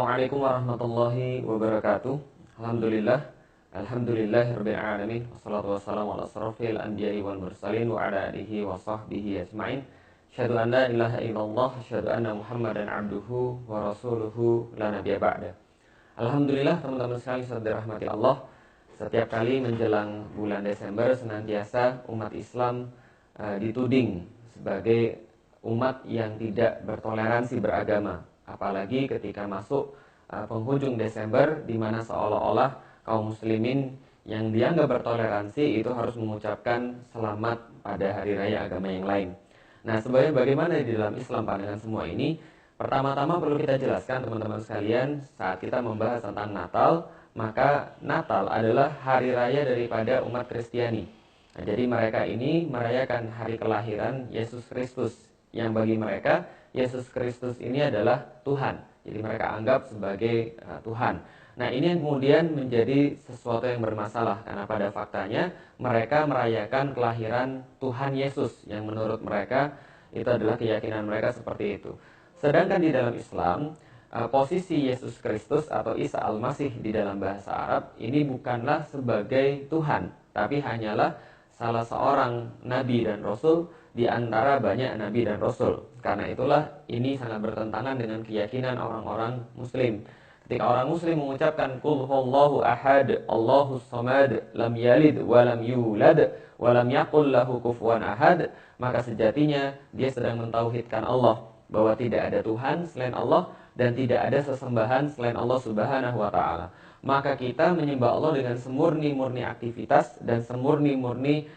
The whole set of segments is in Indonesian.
Assalamualaikum warahmatullahi wabarakatuh. Alhamdulillahirabbil alamin. Wassalatu wassalamu ala asrofil anbiya'i wal mursalin wa ala alihi wa sahbihi ajmain. Asyhadu an la ilaha illallah, asyhadu anna Muhammadan abduhu wa rasuluhu la nabiyya ba'da. Alhamdulillah teman-teman sekalian yang dirahmati Allah. Setiap kali menjelang bulan Desember senantiasa umat Islam dituding sebagai umat yang tidak bertoleransi beragama. Apalagi ketika masuk penghujung Desember, di mana seolah-olah kaum muslimin yang dianggap bertoleransi itu harus mengucapkan selamat pada hari raya agama yang lain. Nah, sebenarnya bagaimana di dalam Islam pandangan semua ini? Pertama-tama perlu kita jelaskan teman-teman sekalian, saat kita membahas tentang Natal, maka Natal adalah hari raya daripada umat Kristiani. Nah, jadi mereka ini merayakan hari kelahiran Yesus Kristus, yang bagi mereka Yesus Kristus ini adalah Tuhan. Jadi mereka anggap sebagai Tuhan. Nah, ini yang kemudian menjadi sesuatu yang bermasalah, karena pada faktanya mereka merayakan kelahiran Tuhan Yesus, yang menurut mereka itu adalah keyakinan mereka seperti itu. Sedangkan di dalam Islam, posisi Yesus Kristus atau Isa Al-Masih di dalam bahasa Arab ini bukanlah sebagai Tuhan, tapi hanyalah salah seorang nabi dan rasul di antara banyak nabi dan rasul. Karena itulah ini sangat bertentangan dengan keyakinan orang-orang muslim. Ketika orang muslim mengucapkan qul huwallahu ahad, Allahus samad, lam yalid wa lam yulad wa lam yakul lahu kufuwan ahad, maka sejatinya dia sedang mentauhidkan Allah, bahwa tidak ada Tuhan selain Allah dan tidak ada sesembahan selain Allah Subhanahu wa taala. Maka kita menyembah Allah dengan semurni-murni aktivitas dan semurni-murni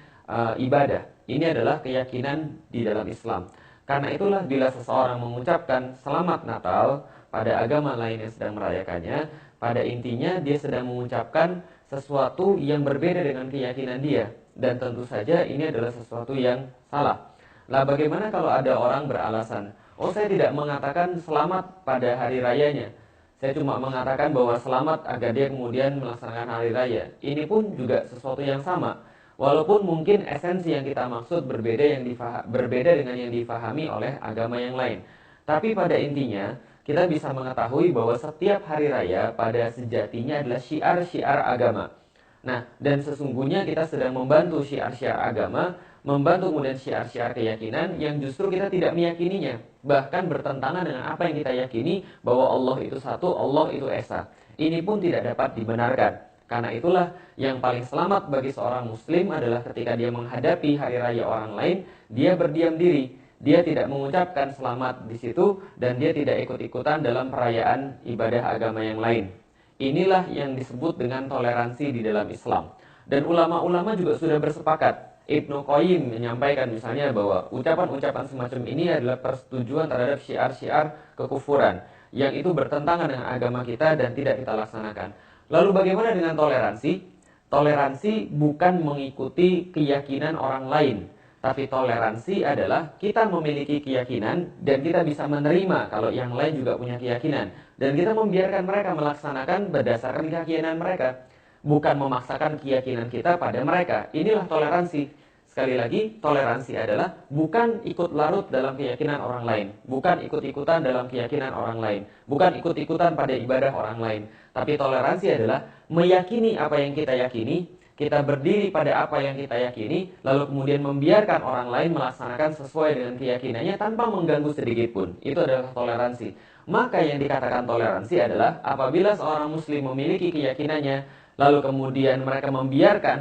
ibadah. Ini adalah keyakinan di dalam Islam. Karena itulah bila seseorang mengucapkan selamat Natal pada agama lain yang sedang merayakannya, pada intinya dia sedang mengucapkan sesuatu yang berbeda dengan keyakinan dia. Dan tentu saja ini adalah sesuatu yang salah. Lah bagaimana kalau ada orang beralasan, oh saya tidak mengatakan selamat pada hari rayanya, saya cuma mengatakan bahwa selamat agar dia kemudian melaksanakan hari raya. Ini pun juga sesuatu yang sama. Walaupun mungkin esensi yang kita maksud berbeda dengan yang difahami oleh agama yang lain. Tapi pada intinya, kita bisa mengetahui bahwa setiap hari raya pada sejatinya adalah syiar-syiar agama. Nah, dan sesungguhnya kita sedang membantu syiar-syiar agama, membantu kemudian syiar-syiar keyakinan yang justru kita tidak meyakininya. Bahkan bertentangan dengan apa yang kita yakini, bahwa Allah itu satu, Allah itu esa. Ini pun tidak dapat dibenarkan. Karena itulah yang paling selamat bagi seorang muslim adalah ketika dia menghadapi hari raya orang lain, dia berdiam diri. Dia tidak mengucapkan selamat di situ dan dia tidak ikut-ikutan dalam perayaan ibadah agama yang lain. Inilah yang disebut dengan toleransi di dalam Islam. Dan ulama-ulama juga sudah bersepakat. Ibnu Qayyim menyampaikan misalnya bahwa ucapan-ucapan semacam ini adalah persetujuan terhadap syiar-syiar kekufuran yang itu bertentangan dengan agama kita dan tidak kita laksanakan. Lalu bagaimana dengan toleransi? Toleransi bukan mengikuti keyakinan orang lain, tapi toleransi adalah kita memiliki keyakinan dan kita bisa menerima kalau yang lain juga punya keyakinan, dan kita membiarkan mereka melaksanakan berdasarkan keyakinan mereka, bukan memaksakan keyakinan kita pada mereka. Inilah toleransi. Sekali lagi, toleransi adalah bukan ikut larut dalam keyakinan orang lain, bukan ikut-ikutan dalam keyakinan orang lain, bukan ikut-ikutan pada ibadah orang lain. Tapi toleransi adalah meyakini apa yang kita yakini, kita berdiri pada apa yang kita yakini, lalu kemudian membiarkan orang lain melaksanakan sesuai dengan keyakinannya tanpa mengganggu sedikit pun. Itu adalah toleransi. Maka yang dikatakan toleransi adalah apabila seorang muslim memiliki keyakinannya, lalu kemudian mereka membiarkan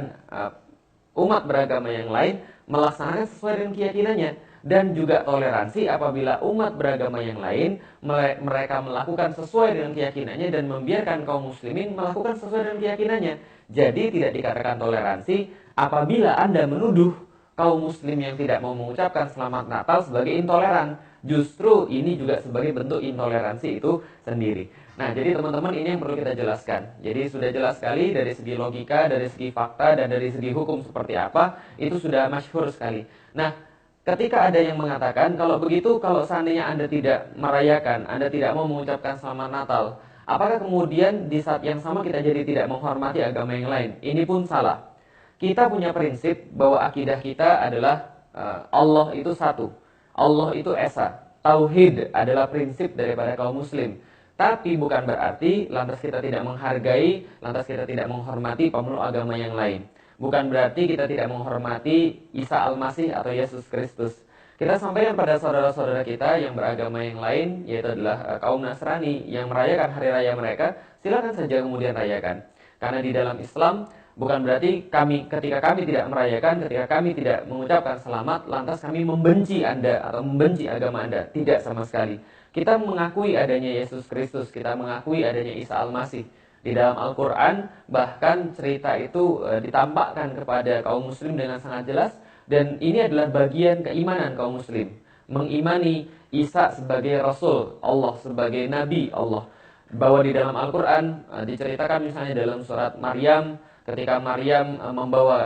umat beragama yang lain melaksanakan sesuai dengan keyakinannya. Dan juga toleransi apabila umat beragama yang lain mereka melakukan sesuai dengan keyakinannya dan membiarkan kaum muslimin melakukan sesuai dengan keyakinannya. Jadi tidak dikatakan toleransi apabila Anda menuduh kaum muslim yang tidak mau mengucapkan selamat Natal sebagai intoleran. Justru ini juga sebagai bentuk intoleransi itu sendiri. Nah, jadi teman-teman ini yang perlu kita jelaskan. Jadi sudah jelas sekali dari segi logika, dari segi fakta, dan dari segi hukum seperti apa, itu sudah masyhur sekali. Nah, ketika ada yang mengatakan, kalau begitu, kalau seandainya Anda tidak merayakan, Anda tidak mau mengucapkan selamat Natal, apakah kemudian di saat yang sama kita jadi tidak menghormati agama yang lain? Ini pun salah. Kita punya prinsip bahwa akidah kita adalah Allah itu satu, Allah itu esa. Tauhid adalah prinsip daripada kaum muslim. Tapi bukan berarti lantas kita tidak menghargai, lantas kita tidak menghormati pemeluk agama yang lain. Bukan berarti kita tidak menghormati Isa Al-Masih atau Yesus Kristus. Kita sampaikan pada saudara-saudara kita yang beragama yang lain, yaitu adalah kaum Nasrani yang merayakan hari raya mereka, silakan saja kemudian rayakan. Karena di dalam Islam bukan berarti ketika kami tidak merayakan, ketika kami tidak mengucapkan selamat, lantas kami membenci Anda atau membenci agama Anda. Tidak sama sekali. Kita mengakui adanya Yesus Kristus, kita mengakui adanya Isa Al-Masih. Di dalam Al-Quran, bahkan cerita itu ditampakkan kepada kaum muslim dengan sangat jelas. Dan ini adalah bagian keimanan kaum muslim. Mengimani Isa sebagai Rasul Allah, sebagai Nabi Allah. Bahwa di dalam Al-Quran diceritakan misalnya dalam surat Maryam, ketika Maryam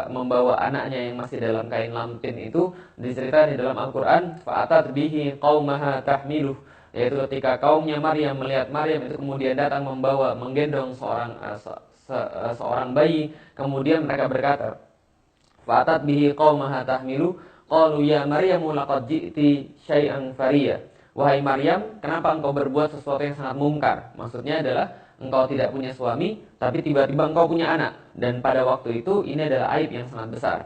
membawa anaknya yang masih dalam kain lampin itu, diceritakan di dalam Al-Quran, fa'atat bihi qaumaha tahmiluh, yaitu ketika kaumnya Maryam melihat Maryam itu kemudian datang menggendong seorang bayi, kemudian mereka berkata, fa'atat bihi qaumaha tahmiluh, qalu ya Maryamu laqad ji'ti syai'an fariya. Wahai Maryam, kenapa engkau berbuat sesuatu yang sangat mungkar? Maksudnya adalah engkau tidak punya suami, tapi tiba-tiba engkau punya anak. Dan pada waktu itu ini adalah aib yang sangat besar.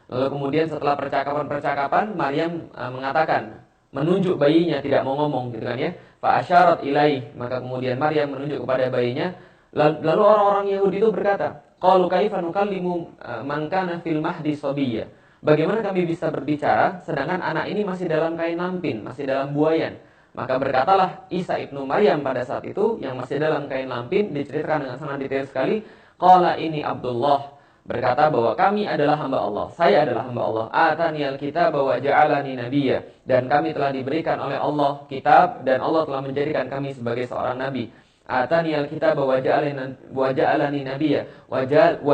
Lalu kemudian setelah percakapan-percakapan, Maryam mengatakan, menunjuk bayinya, tidak mau ngomong gitu kan ya. Fa asyarat ilaih, maka kemudian Maryam menunjuk kepada bayinya. Lalu orang-orang Yahudi itu berkata, qalu kaifa nukallimu man kana fil mahdi sabiyya. Bagaimana kami bisa berbicara sedangkan anak ini masih dalam kain lampin, masih dalam buayan? Maka berkatalah Isa ibnu Maryam pada saat itu yang masih dalam kain lampin, diceritakan dengan sangat detail sekali, qala ini Abdullah, berkata bahwa kami adalah hamba Allah, saya adalah hamba Allah, ataniyal kitab wa ja'alani nabiyya, dan kami telah diberikan oleh Allah kitab dan Allah telah menjadikan kami sebagai seorang nabi. Ataniyal kitab wa ja'alani nabiyya wa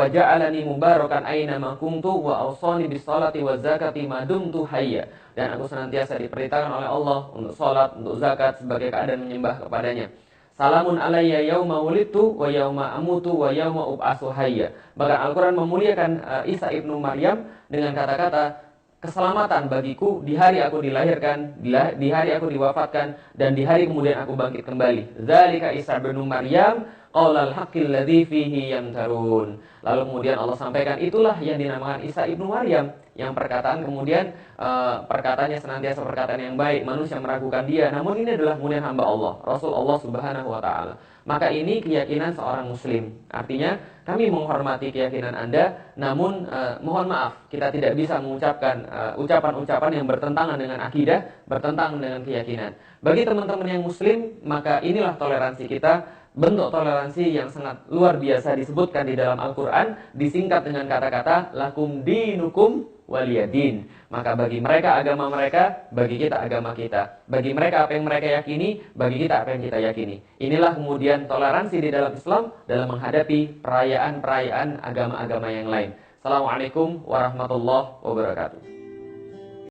ja'alani mubarakan aina ma kuntu wa awsani bis salati waz zakati ma dumtu hayya, dan aku senantiasa diperintahkan oleh Allah untuk salat, untuk zakat sebagai keadaan menyembah kepadanya. Salamun alayya yauma wulidtu wa yauma amutu wa yauma ub'atsu hayya. Bahkan Al-Qur'an memuliakan Isa ibnu Maryam dengan kata-kata keselamatan bagiku di hari aku dilahirkan, di hari aku diwafatkan, dan di hari kemudian aku bangkit kembali. Dzalika Isa ibnu Maryam qaulal haqqil ladzi fihi yamtarun. Lalu kemudian Allah sampaikan itulah yang dinamakan Isa ibnu Maryam, yang perkataan kemudian perkataannya senantiasa perkataan yang baik, manusia meragukan dia, namun ini adalah kemudian hamba Allah, Rasul Allah Subhanahu wa taala. Maka ini keyakinan seorang muslim. Artinya kami menghormati keyakinan Anda, namun mohon maaf kita tidak bisa mengucapkan ucapan-ucapan yang bertentangan dengan akidah, bertentangan dengan keyakinan. Bagi teman-teman yang muslim, maka inilah toleransi kita. Bentuk toleransi yang sangat luar biasa disebutkan di dalam Al-Quran, disingkat dengan kata-kata lakum dinukum waliyadin. Maka bagi mereka agama mereka, bagi kita agama kita. Bagi mereka apa yang mereka yakini, bagi kita apa yang kita yakini. Inilah kemudian toleransi di dalam Islam dalam menghadapi perayaan-perayaan agama-agama yang lain. Assalamualaikum warahmatullahi wabarakatuh.